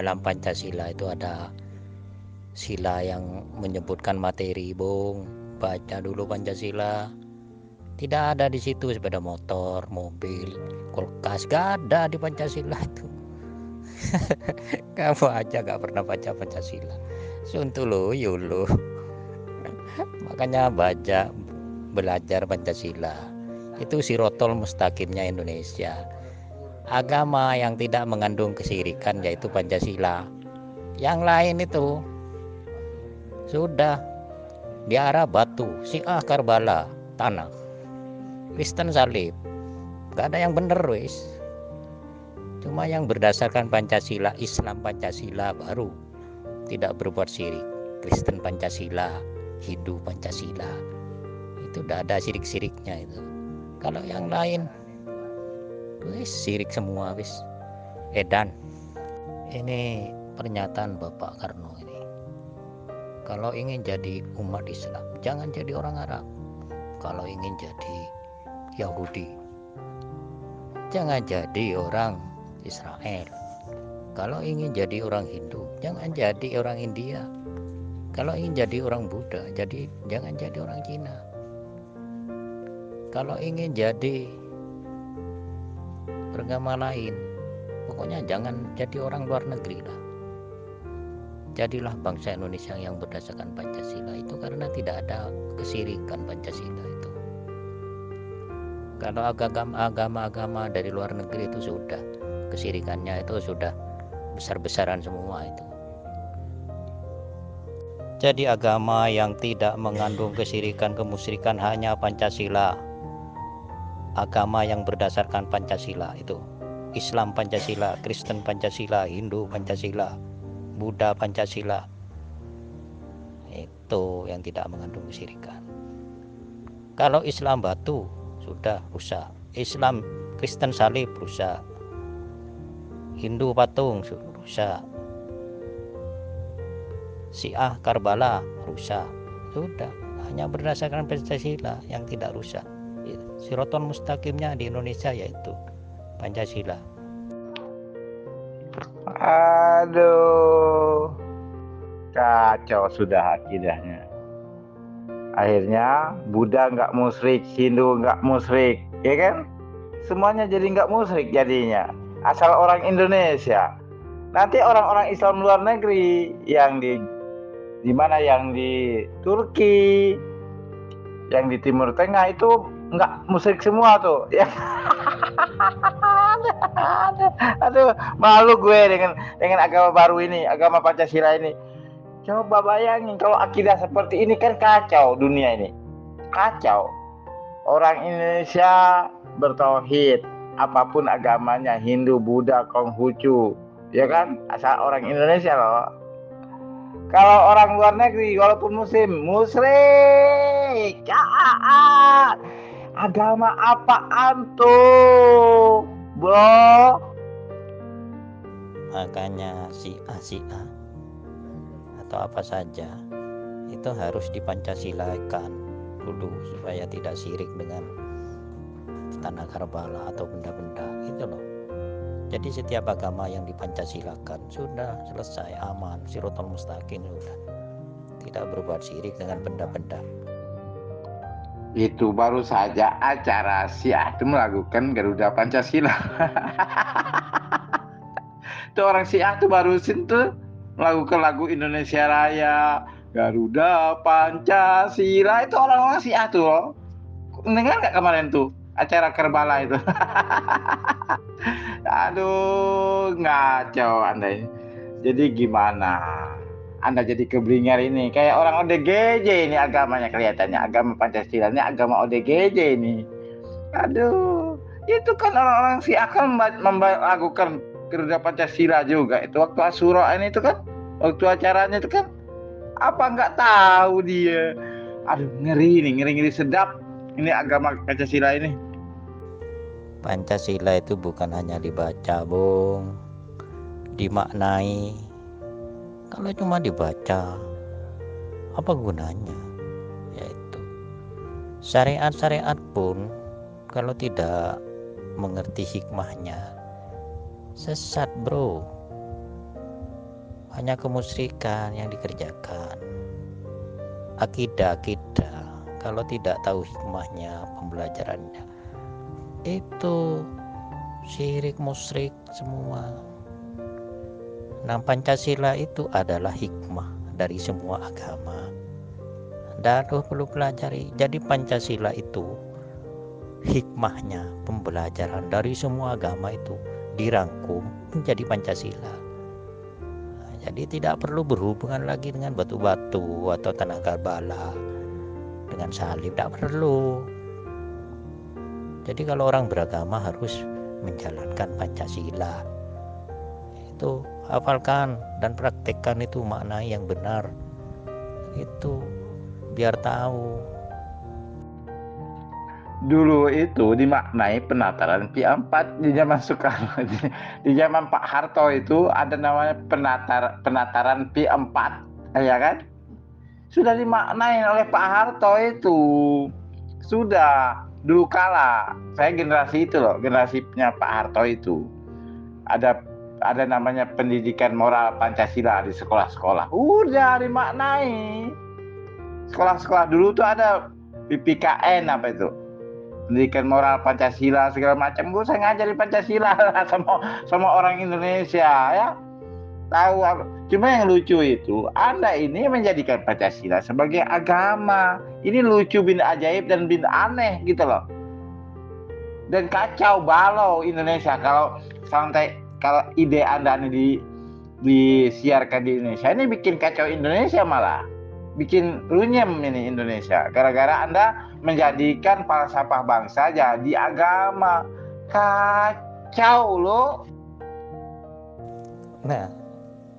dalam Pancasila itu ada sila yang menyebutkan materi, Bung. Baca dulu Pancasila. Tidak ada di situ sepeda motor, mobil, kulkas, gak ada di Pancasila itu. Kamu aja gak pernah baca Pancasila. Suntuluyo lo. Makanya belajar Pancasila. Itu sirotol mustaqimnya Indonesia. Agama yang tidak mengandung kesirikan yaitu Pancasila. Yang lain itu sudah diarah batu, Syiah Karbala, tanah, Kristen salib. Gak ada yang bener wis. Cuma yang berdasarkan Pancasila, Islam Pancasila baru tidak berbuat syirik. Kristen Pancasila, Hindu Pancasila, itu udah ada sirik-siriknya itu. Kalau yang lain wis sirik semua wis. Edan. Ini pernyataan Bapak Karno ini. Kalau ingin jadi umat Islam, jangan jadi orang Arab. Kalau ingin jadi Yahudi, jangan jadi orang Israel. Kalau ingin jadi orang Hindu, jangan jadi orang India. Kalau ingin jadi orang Buddha, jangan jadi orang Cina. Kalau ingin jadi beragama lain, pokoknya jangan jadi orang luar negeri lah. Jadilah bangsa Indonesia yang berdasarkan Pancasila itu, karena tidak ada kesirikan Pancasila itu. Kalau agama-agama dari luar negeri itu sudah kesirikannya itu sudah besar-besaran semua itu. Jadi agama yang tidak mengandung kesirikan, kemusyrikan hanya Pancasila. Agama yang berdasarkan Pancasila itu Islam Pancasila, Kristen Pancasila, Hindu Pancasila, Buddha Pancasila, itu yang tidak mengandung kesirikan. Kalau Islam batu sudah rusak, Islam Kristen salib rusak, Hindu patung rusak, Syiah Karbala rusak, sudah hanya berdasarkan Pancasila yang tidak rusak. Sirotol mustaqimnya di Indonesia yaitu Pancasila. Aduh, kacau sudah akidahnya. Akhirnya Buddha nggak musyrik, Hindu nggak musyrik, ya kan? Semuanya jadi nggak musyrik jadinya. Asal orang Indonesia. Nanti orang-orang Islam luar negeri yang di mana, yang di Turki, yang di Timur Tengah itu nggak musyrik semua tuh. Ya. Aduh, malu gue dengan agama baru ini, agama Pancasila ini. Coba bayangin kalau akidah seperti ini, kan kacau dunia ini. Kacau. Orang Indonesia bertauhid, apapun agamanya, Hindu, Buddha, Konghucu, ya kan? Asal orang Indonesia loh. Kalau orang luar negeri, walaupun muslim, musyrik. Agama apaan tuh, bro? Makanya Syiah atau apa saja itu harus dipancasilakan dulu supaya tidak sirik dengan tanah Karbala atau benda-benda itu loh. Jadi setiap agama yang dipancasilakan sudah selesai, aman, sirotol mustaqim, sudah tidak berbuat sirik dengan benda-benda. Itu baru saja acara Syiah itu melakukan Garuda Pancasila. Itu orang Syiah tuh baru tuh melakukan lagu Indonesia Raya, Garuda Pancasila. Itu orang-orang Syiah tuh loh. Dengar nggak kemarin tuh acara Kerbala itu? Aduh, ngaco Anda ini. Jadi gimana? Anda jadi keblinger ini. Kayak orang ODGJ ini agamanya kelihatannya. Agama Pancasila ini agama ODGJ ini. Aduh, itu kan orang-orang Syiah kan melakukan Garuda Pancasila juga. Itu waktu Asyura ini itu kan, waktu acaranya itu kan, apa nggak tahu dia. Aduh, ngeri nih, ngeri-ngeri sedap. Ini agama Pancasila ini. Pancasila itu bukan hanya dibaca, Bung, dimaknai. Kalau cuma dibaca, apa gunanya? Yaitu syariat-syariat pun kalau tidak mengerti hikmahnya, sesat, bro. hanya kemusyrikan yang dikerjakan. Akidah kalau tidak tahu hikmahnya, pembelajarannya, itu syirik musyrik semua. Nah, Pancasila itu adalah hikmah dari semua agama. Perlu pelajari. Jadi Pancasila itu hikmahnya, pembelajaran dari semua agama itu dirangkum menjadi Pancasila. Jadi tidak perlu berhubungan lagi dengan batu-batu atau tenaga bala, dengan salib, tidak perlu. Jadi kalau orang beragama harus menjalankan Pancasila. Itu hafalkan dan praktekkan itu makna yang benar. Itu biar tahu. Dulu itu dimaknai penataran Pi 4 di zaman Soekarno. Di zaman Pak Harto itu ada namanya penataran Pi 4, ya kan? Sudah dimaknai oleh Pak Harto itu. Sudah dulu kala. Saya generasi itu loh, generasinya Pak Harto itu. Ada namanya pendidikan moral Pancasila di sekolah-sekolah. Udah dimaknai. Sekolah-sekolah dulu tuh ada PPKN apa itu? Pendidikan moral Pancasila segala macam. Gue saya ngajari Pancasila sama orang Indonesia ya. Tahu apa? Cuma yang lucu itu Anda ini menjadikan Pancasila sebagai agama. Ini lucu bin ajaib dan bin aneh gitu loh. Dan kacau balau Indonesia kalau ide Anda ini disiarkan di Indonesia, ini bikin kacau Indonesia, malah bikin runyem ini Indonesia gara-gara Anda menjadikan falsafah bangsa jadi agama. Kacau loh. Nah,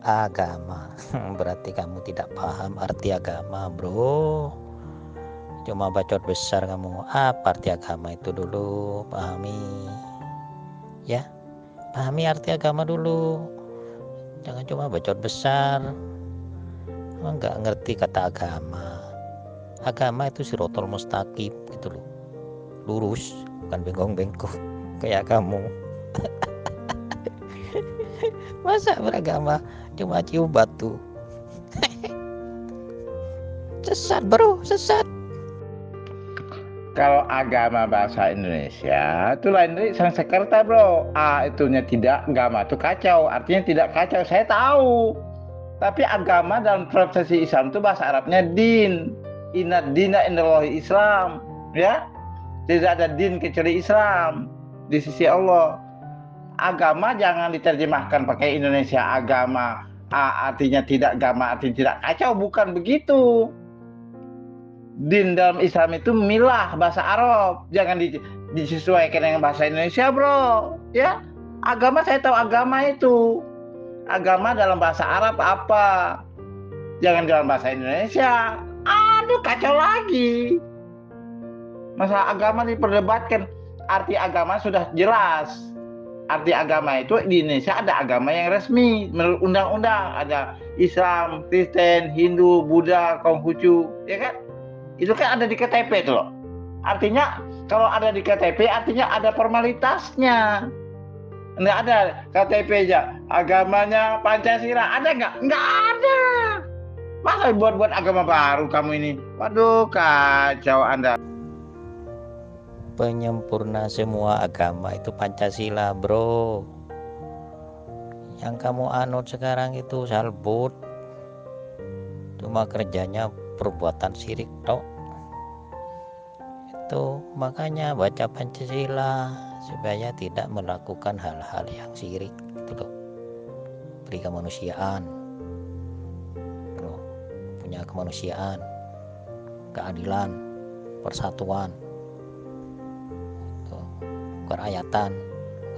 agama berarti kamu tidak paham arti agama, bro. Cuma bacot besar kamu. Apa arti agama itu dulu, pahami ya. Pahami arti agama dulu, jangan cuma bacot besar. Nggak ngerti kata agama. Agama itu sirotol mustaqim gitu loh, lurus, bukan bengkok-bengkok kayak kamu. Masa beragama cuma cium batu? Sesat bro, sesat. Kalau agama bahasa Indonesia itu lain dari Sanskerta bro. Itunya tidak, agama itu kacau. Artinya tidak kacau, saya tahu. Tapi agama dalam profesi Islam itu bahasa Arabnya din. Inna dina indallahi Islam, ya. Tidak ada din kecuali Islam di sisi Allah. Agama jangan diterjemahkan pakai Indonesia agama. Artinya tidak, agama artinya tidak. Kacau, bukan begitu. Din dalam Islam itu milah, bahasa Arab. Jangan disesuaikan dengan bahasa Indonesia, bro. Ya, agama saya tahu agama itu. Agama dalam bahasa Arab apa? Jangan dalam bahasa Indonesia. Aduh, kacau lagi. Masalah agama diperdebatkan. Arti agama sudah jelas. Arti agama itu di Indonesia ada agama yang resmi menurut undang-undang. Ada Islam, Kristen, Hindu, Buddha, Konghucu, ya kan? Itu kan ada di KTP itu loh. Artinya kalau ada di KTP artinya ada formalitasnya. Nggak ada KTP aja agamanya Pancasila, ada nggak? Nggak ada. Masa buat agama baru kamu ini? Waduh, kacau Anda. Penyempurna semua agama itu Pancasila, bro. Yang kamu anut sekarang itu salbut, cuma kerjanya perbuatan syirik tok. Itu makanya baca Pancasila supaya tidak melakukan hal-hal yang syirik gitu loh. Beri kemanusiaan, bro. Punya kemanusiaan, keadilan, persatuan, itu kerakyatan,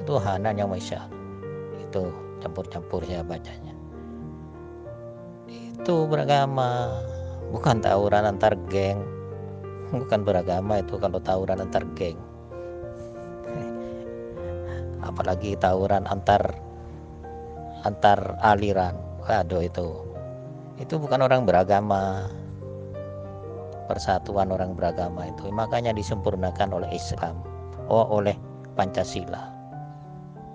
ketuhanan yang Maha Esa. Itu campur-campur saya bacanya. Itu beragama, bukan tawuran antar geng. Bukan beragama itu kalau tawuran antar geng. Apalagi tawuran antar aliran. Waduh, itu bukan orang beragama. Persatuan orang beragama itu makanya disempurnakan oleh Islam, oleh Pancasila.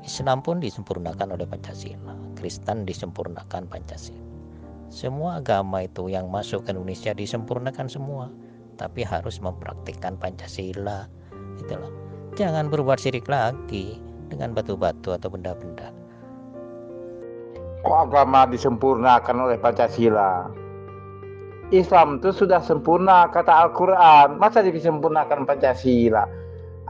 Islam pun disempurnakan oleh Pancasila, Kristen disempurnakan Pancasila. Semua agama itu yang masuk ke Indonesia disempurnakan semua, tapi harus mempraktikkan Pancasila. Itulah. Jangan berbuat syirik lagi dengan batu-batu atau benda-benda. Kok agama disempurnakan oleh Pancasila? Islam itu sudah sempurna, kata Al-Quran. Masa disempurnakan Pancasila?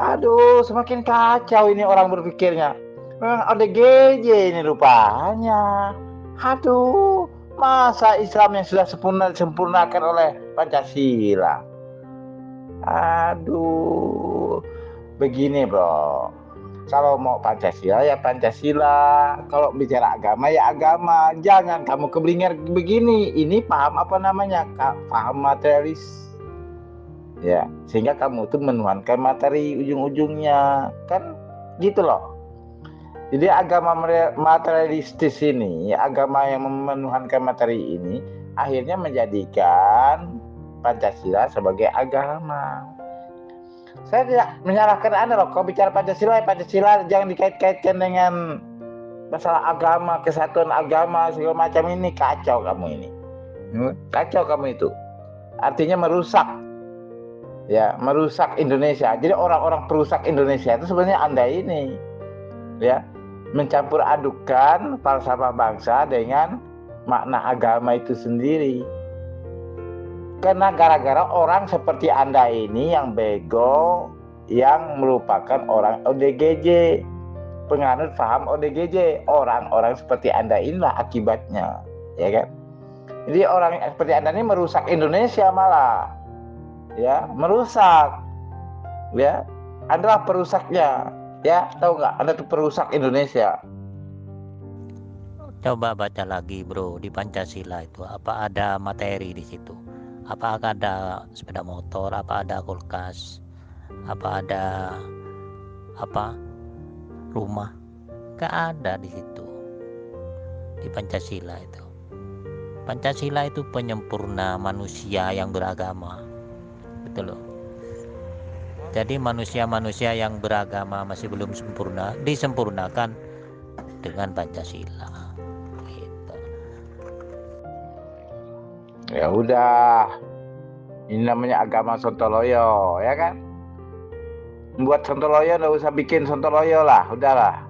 Aduh, semakin kacau ini orang berpikirnya. Memang ODGJ ini rupanya. Aduh, masa Islam yang sudah sempurna disempurnakan oleh Pancasila? Aduh, begini bro. Kalau mau Pancasila ya Pancasila. Kalau bicara agama ya agama. Jangan kamu keblinger begini. Ini paham apa namanya? Paham materialis. Ya, sehingga kamu tuh menuhankan materi ujung-ujungnya. Kan gitu loh. Jadi agama materialistis ini, agama yang menuhankan materi ini, akhirnya menjadikan Pancasila sebagai agama. Saya tidak menyalahkan Anda loh. Kalau bicara Pancasila, ya Pancasila jangan dikait-kaitkan dengan masalah agama, kesatuan agama, segala macam ini. Kacau kamu ini. Kacau kamu itu. Artinya merusak. Ya, merusak Indonesia. Jadi orang-orang perusak Indonesia itu sebenarnya Anda ini. Ya, mencampur adukan falsafah bangsa dengan makna agama itu sendiri. Karena gara-gara orang seperti Anda ini yang bego, yang merupakan orang ODGJ, penganut paham ODGJ. Orang-orang seperti Anda inilah akibatnya, ya kan? Jadi orang seperti Anda ini merusak Indonesia malah, ya, merusak, ya. Anda perusaknya, ya, tahu nggak? Anda tuh perusak Indonesia. Coba baca lagi bro, di Pancasila itu apa ada materi di situ? Apa ada sepeda motor, apa ada kulkas, apa ada rumah? Gak ada di situ. Di Pancasila itu. Pancasila itu penyempurna manusia yang beragama. Betul loh. Jadi manusia-manusia yang beragama masih belum sempurna, disempurnakan dengan Pancasila. Gitu. Ya udah, ini namanya agama sontoloyo, ya kan? Membuat sontoloyo nggak usah bikin sontoloyo lah, udahlah.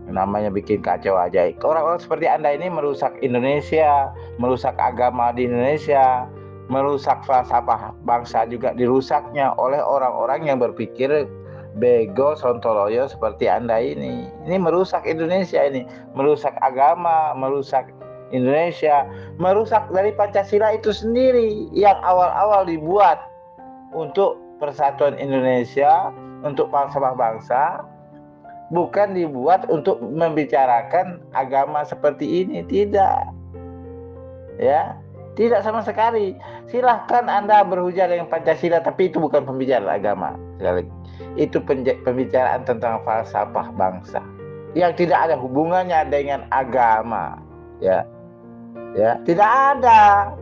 Namanya bikin kacau aja. Orang-orang seperti Anda ini merusak Indonesia, merusak agama di Indonesia, merusak falsafah bangsa juga dirusaknya oleh orang-orang yang berpikir bego sontoloyo seperti Anda ini. Ini merusak Indonesia ini, merusak agama, merusak Indonesia, merusak dari Pancasila itu sendiri yang awal-awal dibuat untuk persatuan Indonesia, untuk falsafah bangsa. Bukan dibuat untuk membicarakan agama seperti ini, tidak. Ya, tidak sama sekali. Silahkan Anda berhujah dengan Pancasila, tapi itu bukan pembicaraan agama. Itu pembicaraan tentang falsafah bangsa yang tidak ada hubungannya dengan agama. Ya, ya, tidak ada.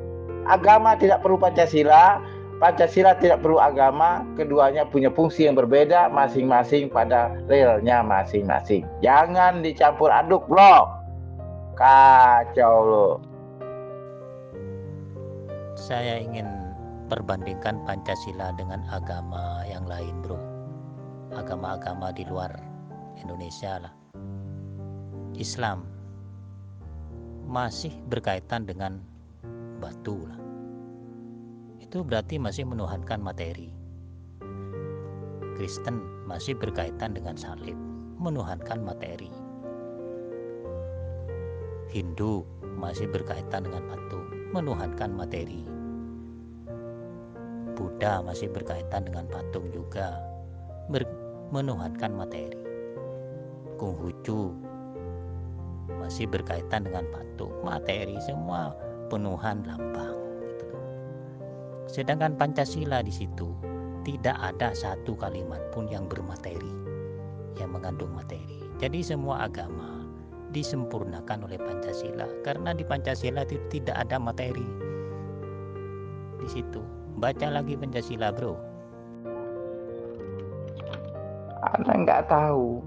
Agama tidak perlu Pancasila. Pancasila tidak perlu agama, keduanya punya fungsi yang berbeda masing-masing pada realnya masing-masing. Jangan dicampur aduk loh. Kacau loh. Saya ingin perbandingkan Pancasila dengan agama yang lain bro. Agama-agama di luar Indonesia lah. Islam masih berkaitan dengan batu lah. Itu berarti masih menuhankan materi. Kristen masih berkaitan dengan salib, menuhankan materi. Hindu masih berkaitan dengan patung, menuhankan materi. Buddha masih berkaitan dengan patung juga, menuhankan materi. Konghucu masih berkaitan dengan patung, materi, semua penuhan lambang. Sedangkan Pancasila di situ tidak ada satu kalimat pun yang bermateri, yang mengandung materi. Jadi semua agama disempurnakan oleh Pancasila karena di Pancasila itu tidak ada materi. Di situ baca lagi Pancasila bro. Anda nggak tahu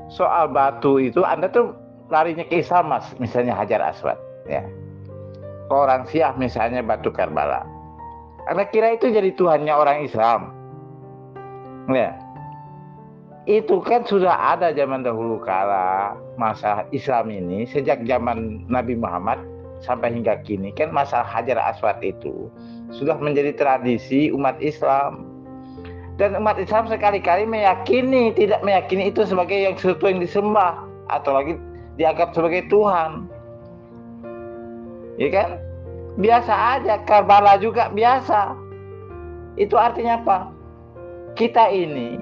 soal batu itu Anda tuh larinya ke Islam, Mas. Misalnya Hajar Aswad, ya. Orang Syiah misalnya batu Karbala. Anda kira itu jadi Tuhannya orang Islam? Ya. Itu kan sudah ada zaman dahulu kala masalah Islam ini sejak zaman Nabi Muhammad sampai hingga kini kan masalah Hajar Aswad itu sudah menjadi tradisi umat Islam. Dan umat Islam sekali-kali meyakini, tidak meyakini itu sebagai yang sesuatu yang disembah atau lagi dianggap sebagai Tuhan. Ya kan? Biasa aja, Karbala juga biasa. Itu artinya apa? Kita ini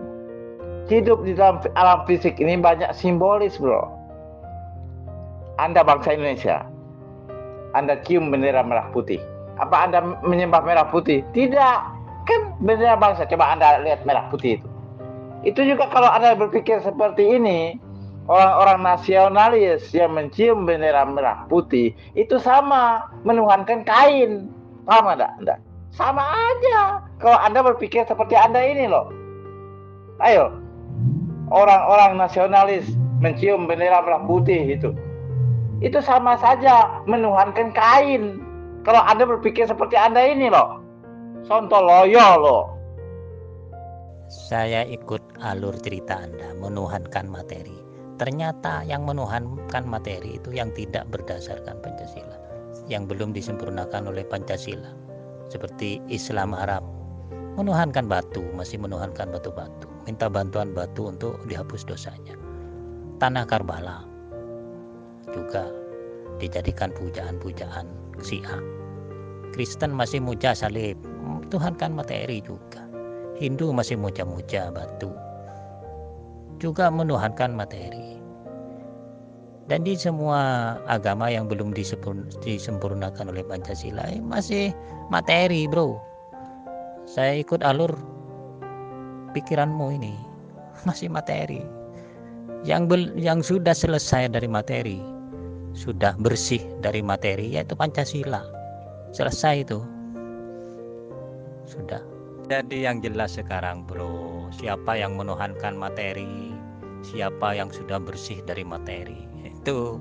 hidup di dalam alam fisik ini banyak simbolis, bro. Anda bangsa Indonesia, Anda cium bendera merah putih. Apa Anda menyembah merah putih? Tidak. Kan bendera bangsa, coba Anda lihat merah putih itu. Itu juga kalau Anda berpikir seperti ini, orang-orang nasionalis yang mencium bendera merah putih, itu sama menuhankan kain. Paham Anda? Sama aja. Kalau Anda berpikir seperti Anda ini loh. Ayo, orang-orang nasionalis mencium bendera merah putih itu sama saja menuhankan kain. Kalau Anda berpikir seperti Anda ini loh, sontoloyo loh. Saya ikut alur cerita Anda, menuhankan materi. Ternyata yang menuhankan materi itu yang tidak berdasarkan Pancasila, yang belum disempurnakan oleh Pancasila. Seperti Islam Arab, menuhankan batu, masih menuhankan batu-batu, minta bantuan batu untuk dihapus dosanya. Tanah Karbala juga dijadikan pujaan-pujaan Syiah. Kristen masih muja salib, tuhankan materi juga. Hindu masih muja-muja batu, juga menuhankan materi. Dan di semua agama yang belum disempurnakan oleh Pancasila masih materi, bro. Saya ikut alur pikiranmu ini, masih materi. Yang sudah selesai dari materi, sudah bersih dari materi, yaitu Pancasila. Selesai itu, sudah. Jadi yang jelas sekarang, bro, siapa yang menuhankan materi, siapa yang sudah bersih dari materi, itu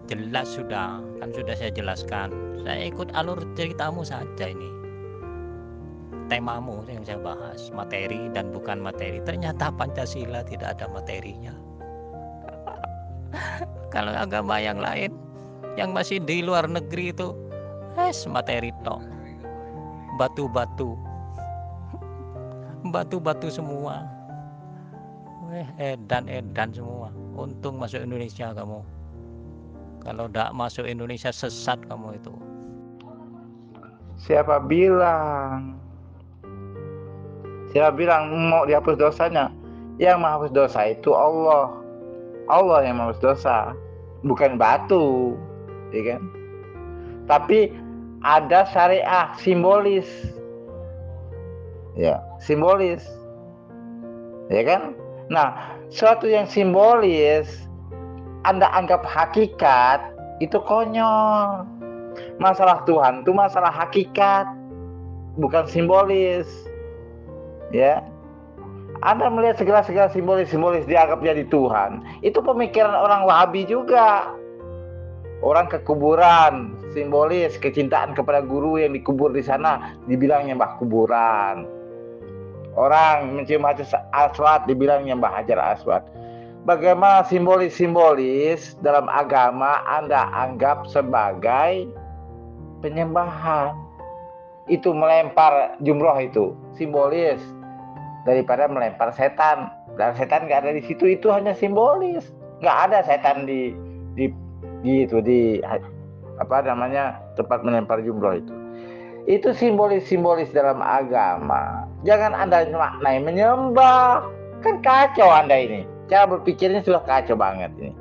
jelas sudah. Kan sudah saya jelaskan. Saya ikut alur ceritamu saja ini. Temamu yang saya bahas, materi dan bukan materi. Ternyata Pancasila tidak ada materinya. Kalau agama yang lain yang masih di luar negeri itu materi tok. Batu-batu semua. Edan semua. Untung masuk Indonesia kamu. Kalau tidak masuk Indonesia sesat kamu itu. Siapa bilang mau dihapus dosanya? Yang menghapus dosa itu Allah. Allah yang menghapus dosa, bukan batu, ya kan? Tapi ada syariah simbolis, ya simbolis, ya kan? Nah, suatu yang simbolis Anda anggap hakikat, itu konyol. Masalah Tuhan itu masalah hakikat, bukan simbolis. Ya, Anda melihat segala simbolis dianggap jadi Tuhan, itu pemikiran orang Wahabi juga. Orang ke kuburan, simbolis kecintaan kepada guru yang dikubur di sana, dibilang nyembah kuburan. Orang mencium Hajar Aswad, dibilang nyembah Hajar Aswad. Bagaimana simbolis dalam agama Anda anggap sebagai penyembahan? Itu melempar jumroh itu simbolis daripada melempar setan. Dan setan nggak ada di situ, itu hanya simbolis. Nggak ada setan di tempat melempar jumroh itu. Itu simbolis dalam agama. Jangan Anda maknai menyembah. Kan kacau Anda ini. Cara berpikirnya sudah kacau banget ini.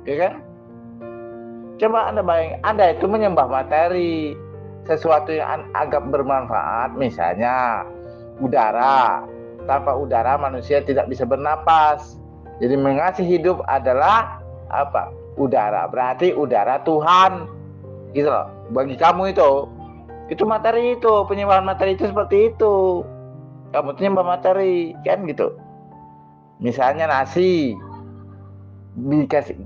Ya kan? Coba Anda bayangin, Anda itu menyembah materi. Sesuatu yang agak bermanfaat, misalnya udara. Tanpa udara manusia tidak bisa bernapas. Jadi mengasih hidup adalah apa? Udara. Berarti udara Tuhan. Gitu loh. Bagi kamu itu materi, itu penyembahan materi itu seperti itu. Kamu tuh nyembah materi, kan gitu. Misalnya nasi,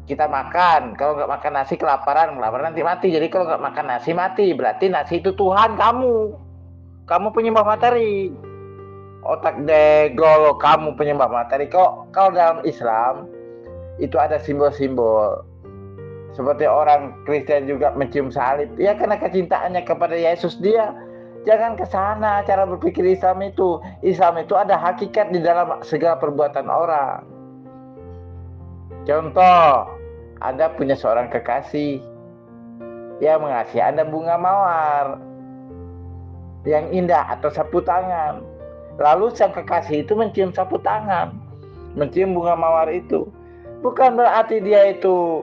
kita makan, kalau nggak makan nasi kelaparan nanti mati. Jadi kalau nggak makan nasi mati, berarti nasi itu Tuhan kamu penyembah materi. Otak degol, kamu penyembah materi. Kalau dalam Islam itu ada simbol-simbol, seperti orang Kristen juga mencium salib, ya karena kecintaannya kepada Yesus. Dia jangan ke sana cara berpikir Islam itu ada hakikat di dalam segala perbuatan orang. Contoh, Anda punya seorang kekasih, dia mengasihi Anda bunga mawar yang indah atau sapu tangan. Lalu sang kekasih itu mencium sapu tangan, mencium bunga mawar itu. Bukan berarti dia itu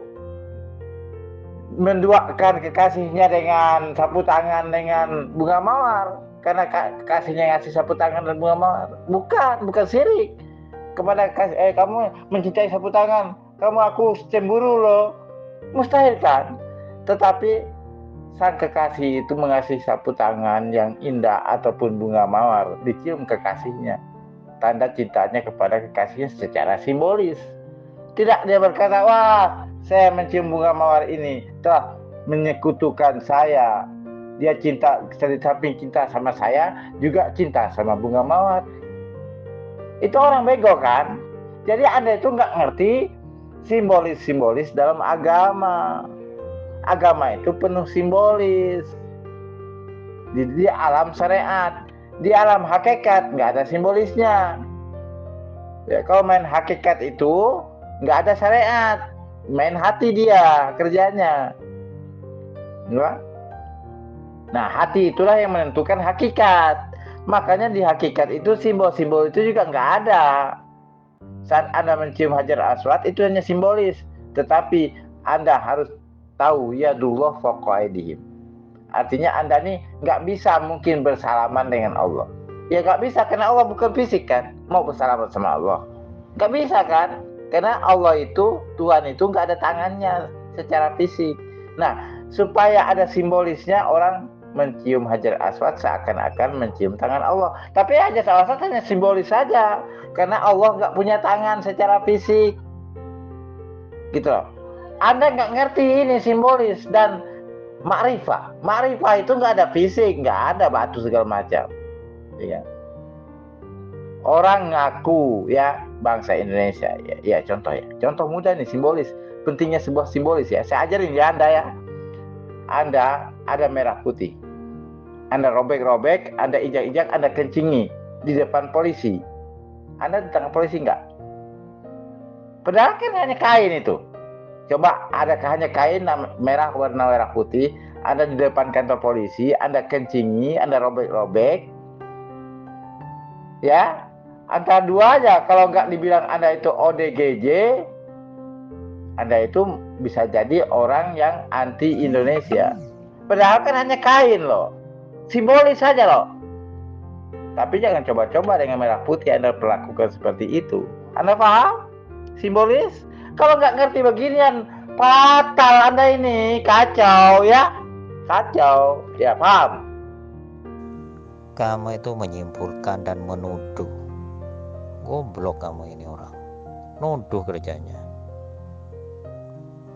menduakan kekasihnya dengan sapu tangan dengan bunga mawar, karena kekasihnya ngasih sapu tangan dan bunga mawar. Bukan syirik kepada kamu mencintai sapu tangan, kamu aku cemburu loh, mustahil kan? Tetapi sang kekasih itu mengasihi sapu tangan yang indah ataupun bunga mawar dicium kekasihnya, tanda cintanya kepada kekasihnya secara simbolis. Tidak dia berkata, wah saya mencium bunga mawar ini telah menyekutukan saya. Dia cinta, di samping cinta sama saya juga cinta sama bunga mawar. Itu orang bego kan? Jadi Anda itu nggak ngerti simbolis-simbolis dalam agama. Agama itu penuh simbolis. Di alam syariat, di alam hakikat nggak ada simbolisnya. Ya, kalau main hakikat itu nggak ada syariat, main hati dia kerjanya. Enggak? Nah, hati itulah yang menentukan hakikat. Makanya di hakikat itu simbol-simbol itu juga nggak ada. Saat Anda mencium Hajar Aswad itu hanya simbolis, tetapi Anda harus tahu ya dullah fawqa aydihim. Artinya Anda nih nggak bisa mungkin bersalaman dengan Allah. Ya nggak bisa, karena Allah bukan fisik kan. Mau bersalaman sama Allah nggak bisa kan, karena Allah itu, Tuhan itu nggak ada tangannya secara fisik. Nah, supaya ada simbolisnya, orang mencium Hajar Aswad seakan-akan mencium tangan Allah. Tapi Hajar Aswad hanya simbolis saja, karena Allah nggak punya tangan secara fisik. Gitu loh. Anda nggak ngerti ini simbolis. Dan makrifah itu nggak ada fisik, nggak ada batu segala macam. Ya. Orang ngaku ya bangsa Indonesia, ya contoh mudah nih, simbolis, pentingnya sebuah simbolis ya. Saya ajarin ya Anda ya. Anda ada merah putih, Anda robek-robek, Anda injak-injak, Anda kencingi di depan polisi, Anda ditangkap polisi nggak? Padahal kan hanya kain itu. Coba adakah hanya kain merah warna merah putih, Anda di depan kantor polisi, Anda kencingi, Anda robek-robek, ya antara dua aja. Kalau nggak dibilang Anda itu ODGJ, Anda itu bisa jadi orang yang anti Indonesia. Padahal kan hanya kain loh, simbolis saja loh. Tapi jangan coba-coba dengan merah putih Anda perlakukan seperti itu. Anda paham? Simbolis? Kalau nggak ngerti beginian, fatal Anda ini, kacau ya, kacau ya, paham? Kamu itu menyimpulkan dan menuduh. Goblok kamu ini orang, nuduh kerjanya.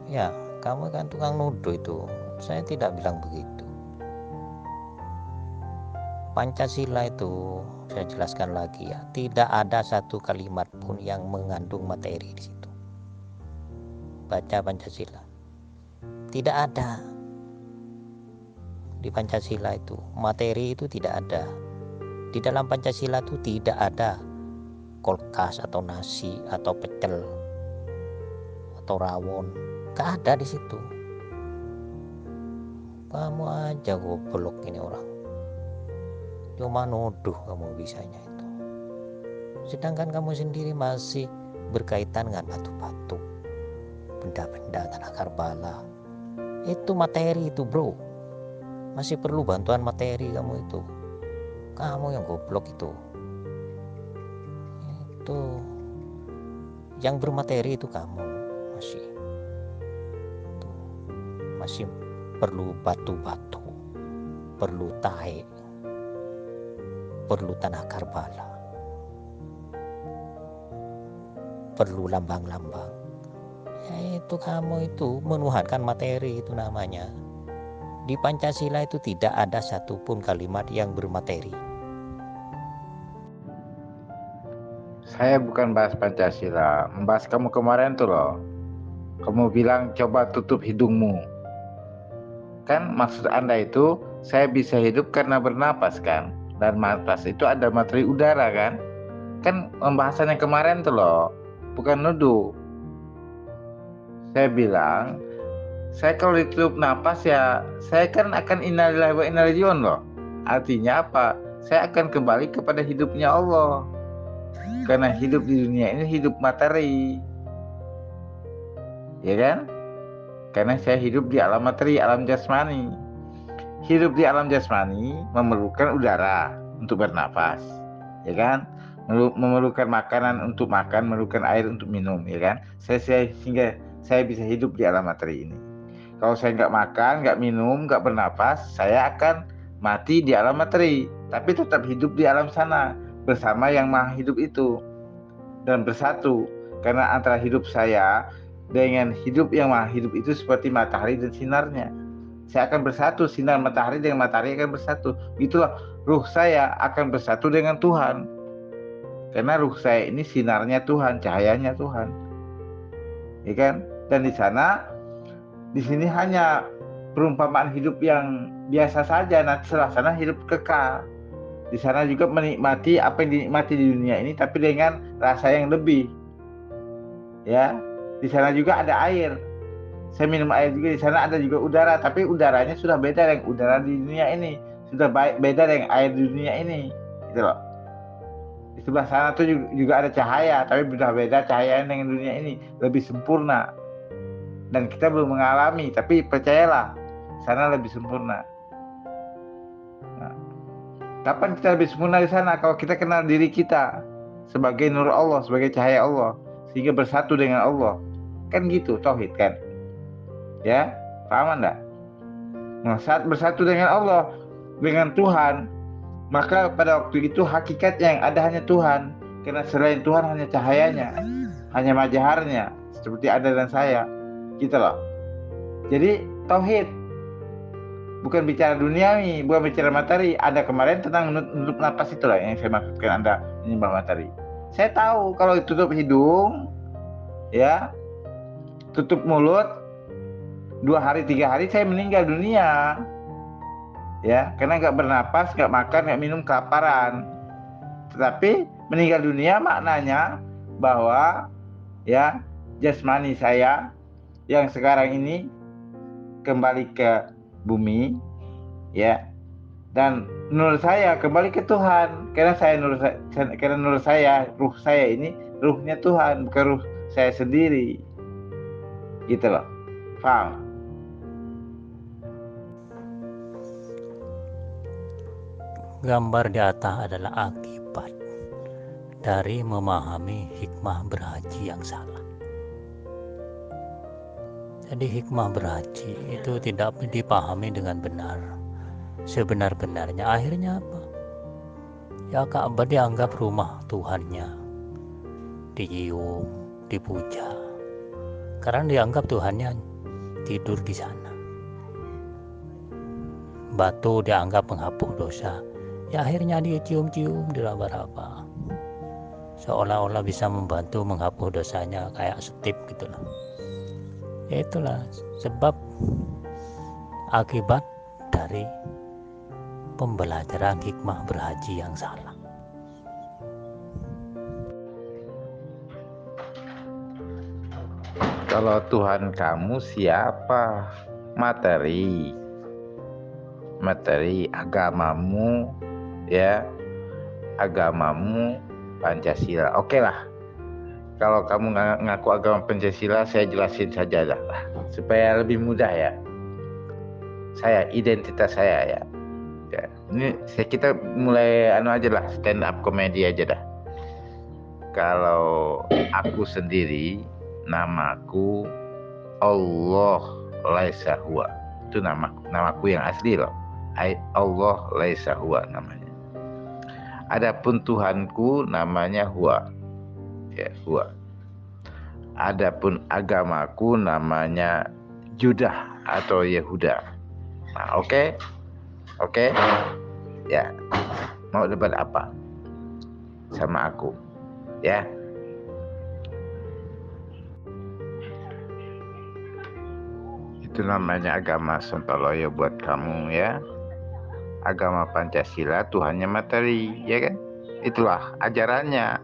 Ya, kamu kan tukang nuduh itu. Saya tidak bilang begitu. Pancasila itu saya jelaskan lagi ya, tidak ada satu kalimat pun yang mengandung materi di situ. Baca Pancasila, tidak ada. Di Pancasila itu materi itu tidak ada. Di dalam Pancasila itu tidak ada kulkas atau nasi atau pecel atau rawon, gak ada di situ. Kamu aja goblok ini orang, cuma nuduh kamu bisanya itu. Sedangkan kamu sendiri masih berkaitan dengan batu-batu, benda-benda tanah Karbala. Itu materi itu bro, masih perlu bantuan materi kamu itu. Kamu yang goblok itu yang bermateri itu kamu masih perlu batu-batu, perlu tahe, perlu tanah Karbala. perlu lambang-lambang. Ya itu kamu itu menuhankan materi itu namanya. Di Pancasila itu tidak ada satupun kalimat yang bermateri. Saya bukan bahas Pancasila, membahas kamu kemarin tuh loh. Kamu bilang coba tutup hidungmu. Kan maksud Anda itu saya bisa hidup karena bernapas kan. Dan napas itu ada materi udara kan. Kan pembahasan yang kemarin tuh loh, bukan nuduh. Saya bilang, saya kalau ditutup napas ya, saya kan akan innalillahi wa inna ilaihi raji'un loh. Artinya apa? Saya akan kembali kepada hidupnya Allah. Karena hidup di dunia ini hidup materi. Ya kan? Karena saya hidup di alam materi, alam jasmani. Hidup di alam jasmani memerlukan udara untuk bernapas. Ya kan? Memerlukan makanan untuk makan, memerlukan air untuk minum, ya kan? Sehingga saya bisa hidup di alam materi ini. Kalau saya nggak makan, nggak minum, nggak bernapas, saya akan mati di alam materi. Tapi tetap hidup di alam sana bersama yang maha hidup itu dan bersatu. Karena antara hidup saya dengan hidup yang maha hidup itu seperti matahari dan sinarnya. Saya akan bersatu, sinar matahari dengan matahari akan bersatu. Itulah ruh saya akan bersatu dengan Tuhan. Karena ruh saya ini sinarnya Tuhan, cahayanya Tuhan. Ya kan? Dan di sini hanya perumpamaan hidup yang biasa saja. Nanti setelah sana hidup kekal. Di sana juga menikmati apa yang dinikmati di dunia ini, tapi dengan rasa yang lebih. Ya, di sana juga ada air. Saya minum air juga, di sana ada juga udara, tapi udaranya sudah beda dengan udara di dunia ini. Sudah beda dengan air di dunia ini. Gitu loh. Di sebelah sana tuh juga ada cahaya, tapi sudah beda cahayanya dengan dunia ini, lebih sempurna. Dan kita belum mengalami, tapi percayalah, sana lebih sempurna. Nah, kapan kita lebih sempurna di sana? Kalau kita kenal diri kita sebagai nur Allah, sebagai cahaya Allah, sehingga bersatu dengan Allah. Kan gitu, tauhid kan? Ya, paham enggak? Nah, saat bersatu dengan Allah, dengan Tuhan, maka pada waktu itu hakikat yang ada hanya Tuhan. Karena selain Tuhan hanya cahayanya, hanya majaharnya, seperti Anda dan saya. Gitu loh. Jadi tauhid bukan bicara duniawi, bukan bicara materi. Ada kemarin tentang menutup napas itulah yang saya maksudkan Anda menyembah materi. Saya tahu kalau tutup hidung, ya, tutup mulut, 2 hari 3 hari saya meninggal dunia. Ya, karena nggak bernapas, nggak makan, nggak minum, kelaparan. Tetapi meninggal dunia maknanya bahwa ya jasmani saya yang sekarang ini kembali ke bumi, ya, dan nur saya kembali ke Tuhan. Karena nur saya, ruh saya ini ruhnya Tuhan, bukan ruh saya sendiri. Gitu loh, paham? Gambar di atas adalah akibat dari memahami hikmah berhaji yang salah. Jadi hikmah berhaji itu tidak dipahami dengan benar, sebenar-benarnya. Akhirnya apa? Ya Ka'bah dianggap rumah Tuhannya, diyium, dipuja, karena dianggap Tuhannya tidur di sana. Batu dianggap penghapus dosa. Ya akhirnya dia cium-cium, diraba-raba, seolah-olah bisa membantu menghapus dosanya, kayak setip gitu loh. Ya itulah sebab akibat dari pembelajaran hikmah berhaji yang salah. Kalau Tuhan kamu siapa? Materi, agamamu, ya, agamamu Pancasila. Oke lah, kalau kamu ngaku agama Pancasila, saya jelasin saja lah, supaya lebih mudah ya. Identitas saya ya. Ini kita mulai aja lah, stand up komedi aja dah. Kalau aku sendiri, namaku Allah Laisa Huwa. Itu namaku yang asli loh. Allah Laisa Huwa namanya. Adapun Tuhanku namanya Huwa. Ya, Huwa. Adapun agamaku namanya Judah atau Yehuda. Nah, oke. Ya, mau debat apa sama aku? Ya. Itu namanya agama Sontoloyo buat kamu ya. Agama Pancasila Tuhannya materi, ya kan? Itulah ajarannya.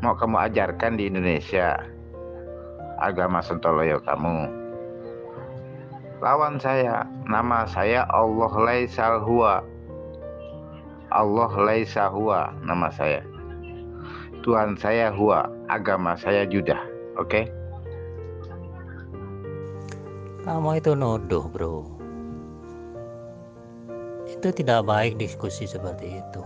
Mau kamu ajarkan di Indonesia agama Sontoloyo kamu. Lawan saya, nama saya Allah Laisal Huwa. Allah Laisa Huwa nama saya. Tuhan saya Huwa, agama saya Judah. Oke? Kamu itu nuduh, bro. Itu tidak baik diskusi seperti itu.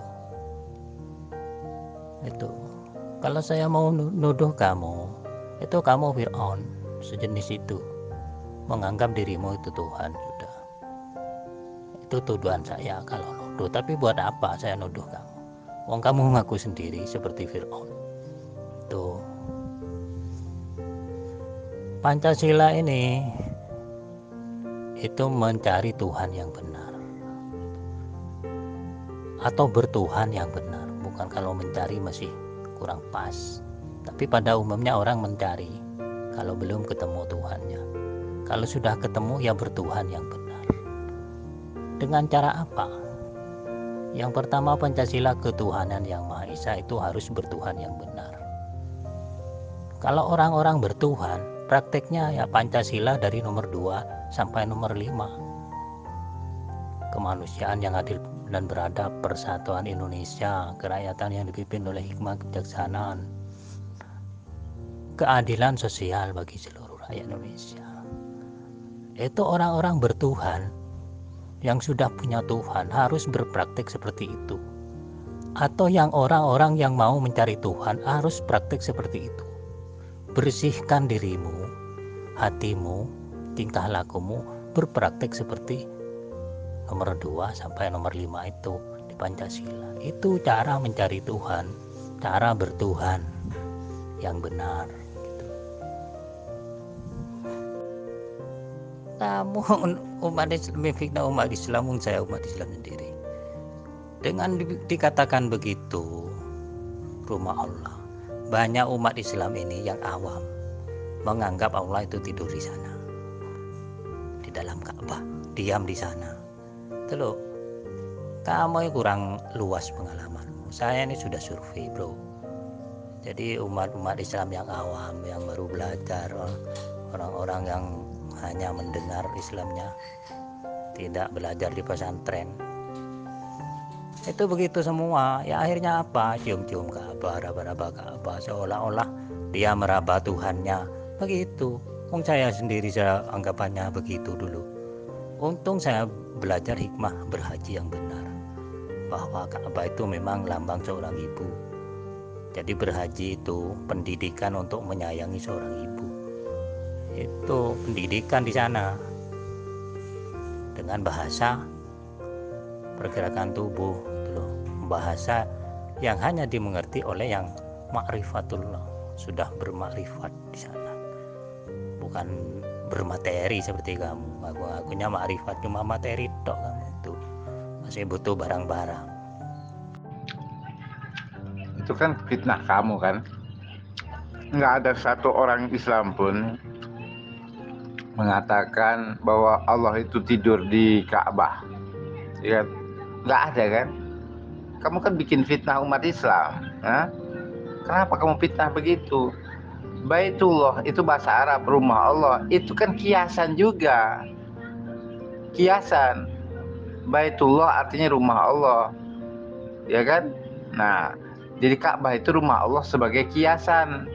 Kalau saya mau nuduh kamu, itu kamu Fir'aun, sejenis itu, menganggap dirimu itu Tuhan sudah. Itu tuduhan saya kalau nuduh. Tapi buat apa saya nuduh kamu? Wong kamu ngaku sendiri seperti Fir'aun. Tuh, Pancasila ini itu mencari Tuhan yang benar atau bertuhan yang benar. Bukan kalau mencari masih kurang pas, tapi pada umumnya orang mencari kalau belum ketemu Tuhannya. Kalau sudah ketemu ya bertuhan yang benar. Dengan cara apa? Yang pertama, Pancasila ketuhanan yang Maha Esa itu harus bertuhan yang benar. Kalau orang-orang bertuhan, prakteknya ya Pancasila dari nomor 2 sampai nomor 5. Kemanusiaan yang adil dan beradab, persatuan Indonesia, kerakyatan yang dipimpin oleh hikmah kebijaksanaan, keadilan sosial bagi seluruh rakyat Indonesia. Itu orang-orang bertuhan yang sudah punya Tuhan harus berpraktik seperti itu. Atau yang orang-orang yang mau mencari Tuhan harus praktik seperti itu. Bersihkan dirimu, hatimu, tingkah lakumu, berpraktik seperti nomor 2 sampai nomor 5 itu di Pancasila. Itu cara mencari Tuhan, cara bertuhan yang benar gitu. Kamu umat Islam, fitnah umat Islam, saya umat Islam sendiri. Dengan dikatakan begitu, rumah Allah, banyak umat Islam ini yang awam menganggap Allah itu tidur di sana, di dalam Ka'bah, diam di sana. Loh, kamu kurang luas pengalamanmu. Saya ini sudah survei, bro. Jadi umat-umat Islam yang awam, yang baru belajar, orang-orang yang hanya mendengar Islamnya, tidak belajar di pesantren, itu begitu semua. Ya akhirnya apa? Cium-cium Ka'bah, raba-raba Ka'bah, seolah-olah dia meraba Tuhannya. Begitu. Saya sendiri saya anggapannya begitu dulu. Untung saya belajar hikmah berhaji yang benar, bahwa Ka'bah itu memang lambang seorang ibu. Jadi berhaji itu pendidikan untuk menyayangi seorang ibu. Itu pendidikan di sana dengan bahasa pergerakan tubuh, bahasa yang hanya dimengerti oleh yang ma'rifatullah, sudah bermakrifat di sana. Bukan bermateri seperti kamu. Akunya ma'rifat cuma materi tok, kamu itu masih butuh barang-barang. Itu kan fitnah kamu kan. Nggak ada satu orang Islam pun mengatakan bahwa Allah itu tidur di Ka'bah. Ya, nggak ada kan. Kamu kan bikin fitnah umat Islam. Kenapa kamu fitnah begitu? Baitullah itu bahasa Arab, rumah Allah, itu kan kiasan juga. Kiasan. Baitullah artinya rumah Allah. Ya kan? Nah, jadi Ka'bah itu rumah Allah sebagai kiasan.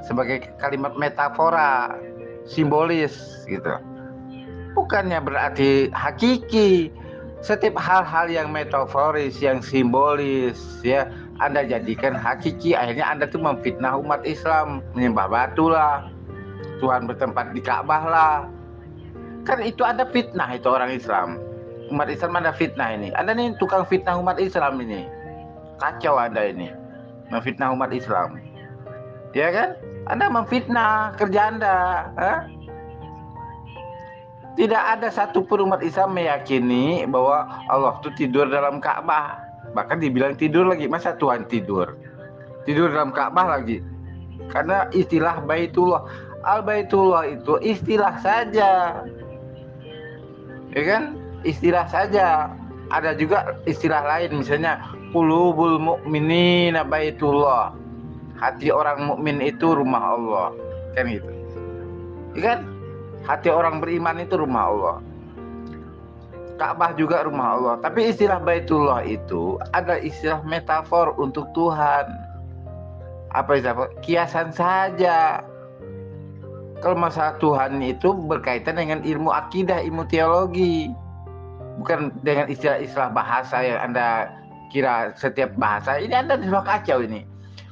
Sebagai kalimat metafora, simbolis gitu. Bukannya berarti hakiki. Setiap hal-hal yang metaforis, yang simbolis, ya Anda jadikan hakiki, akhirnya Anda tuh memfitnah umat Islam, menyembah batu lah, Tuhan bertempat di Ka'bah lah. Kan itu Anda fitnah, itu orang Islam. Umat Islam Anda fitnah ini. Anda nih tukang fitnah umat Islam ini. Kacau Anda ini, memfitnah umat Islam. Ya kan? Anda memfitnah kerja Anda. Tidak ada satupun umat Islam meyakini bahwa Allah itu tidur dalam Ka'bah. Bahkan dibilang tidur lagi. Masa Tuhan tidur? Tidur dalam Ka'bah lagi. Karena istilah Baitullah. Al-Baitullah itu istilah saja. Ya kan? Istilah saja. Ada juga istilah lain. Misalnya, qulubul mu'minina Baitullah. Hati orang mukmin itu rumah Allah. Kan gitu. Ya kan? Hati orang beriman itu rumah Allah. Ka'bah juga rumah Allah. Tapi istilah Baitullah itu ada istilah metafor untuk Tuhan. Apa istilah? Kiasan saja. Kalau masalah Tuhan itu berkaitan dengan ilmu akidah, ilmu teologi. Bukan dengan istilah-istilah bahasa yang Anda kira setiap bahasa. Ini Anda sudah kacau ini.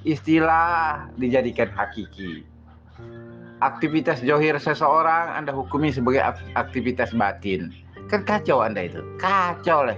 Istilah dijadikan hakiki. Aktivitas johir seseorang Anda hukumi sebagai aktivitas batin. Kan kacau Anda itu. Kacau lah.